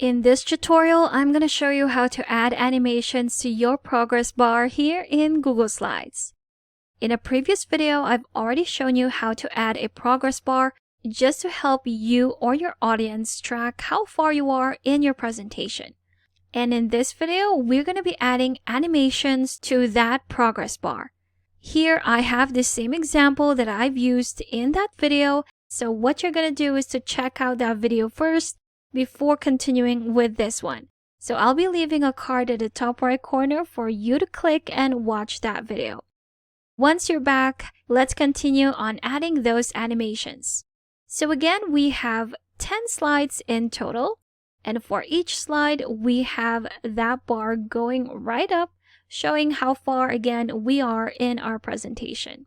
In this tutorial, I'm going to show you how to add animations to your progress bar here in Google Slides. In a previous video, I've already shown you how to add a progress bar just to help you or your audience track how far you are in your presentation. And in this video, we're going to be adding animations to that progress bar. Here, I have the same example that I've used in that video. So what you're going to do is to check out that video first before continuing with this one. So I'll be leaving a card at the top right corner for you to click and watch that video. Once you're back, let's continue on adding those animations. So again, we have 10 slides in total. And for each slide, we have that bar going right up, showing how far again we are in our presentation.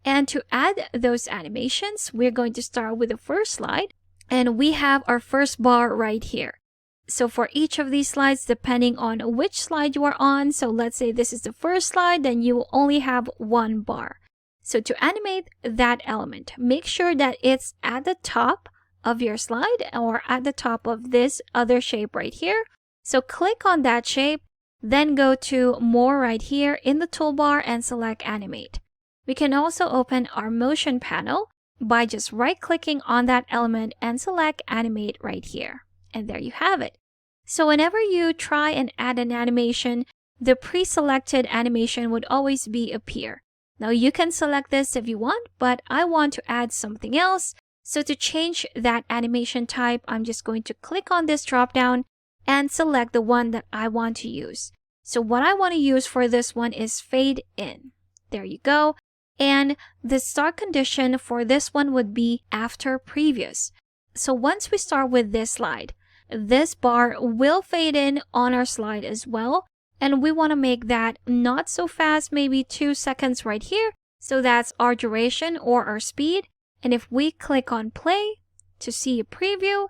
And to add those animations, we're going to start with the first slide. And we have our first bar right here. So for each of these slides, depending on which slide you are on, so let's say this is the first slide, then you will only have one bar. So to animate that element, make sure that it's at the top of your slide or at the top of this other shape right here. So click on that shape, then go to More right here in the toolbar and select Animate. We can also open our Motion panel by just right-clicking on that element and select Animate right here. And there you have it. So whenever you try and add an animation, the pre-selected animation would always appear. Now you can select this if you want, but I want to add something else. So to change that animation type, I'm just going to click on this drop-down and select the one that I want to use. So what I want to use for this one is Fade In. There you go. And the start condition for this one would be after previous. So once we start with this slide, this bar will fade in on our slide as well. And we want to make that not so fast, maybe 2 seconds right here. So that's our duration or our speed. And if we click on play to see a preview,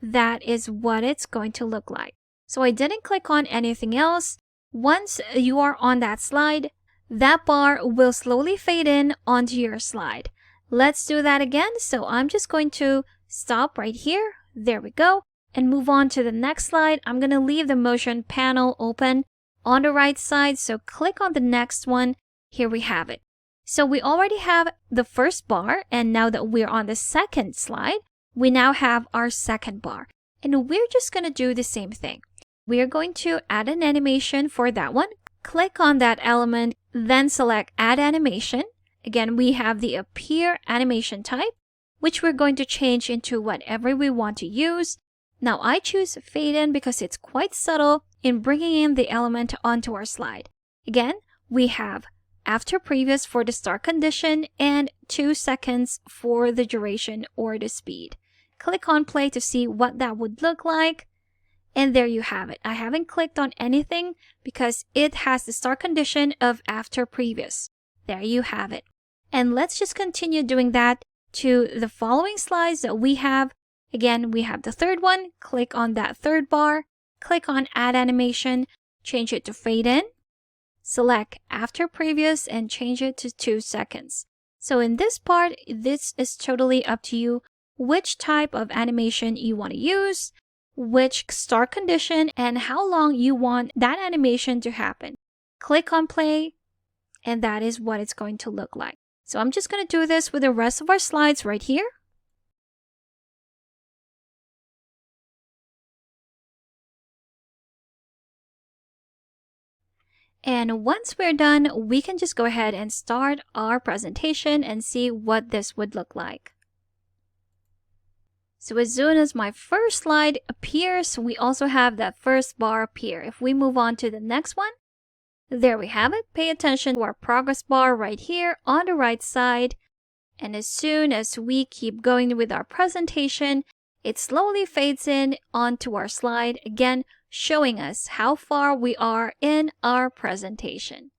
that is what it's going to look like. So I didn't click on anything else. Once you are on that slide, that bar will slowly fade in onto your slide. Let's do that again. So I'm just going to stop right here. There we go. And move on to the next slide. I'm going to leave the motion panel open on the right side. So click on the next one. Here we have it. So we already have the first bar. And now that we're on the second slide, we now have our second bar. And we're just going to do the same thing. We're going to add an animation for that one. Click on that element, then select Add Animation. Again, we have the Appear animation type, which we're going to change into whatever we want to use. Now I choose Fade In because it's quite subtle in bringing in the element onto our slide. Again, we have after previous for the start condition and 2 seconds for the duration or the speed. Click on play to see what that would look like. And there you have it. I haven't clicked on anything because it has the start condition of after previous. There you have it. And let's just continue doing that to the following slides that we have. Again, we have the third one. Click on that third bar. Click on Add Animation. Change it to Fade In. Select After Previous and change it to 2 seconds. So in this part, this is totally up to you which type of animation you want to use, which start condition, and how long you want that animation to happen. Click on play, and that is what it's going to look like. So I'm just going to do this with the rest of our slides right here. And once we're done, we can just go ahead and start our presentation and see what this would look like. So as soon as my first slide appears, we also have that first bar appear. If we move on to the next one, there we have it. Pay attention to our progress bar right here on the right side. And as soon as we keep going with our presentation, it slowly fades in onto our slide, again, showing us how far we are in our presentation.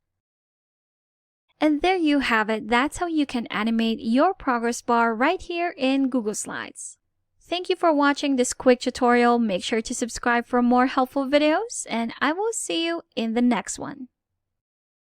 And there you have it. That's how you can animate your progress bar right here in Google Slides. Thank you for watching this quick tutorial. Make sure to subscribe for more helpful videos, and I will see you in the next one.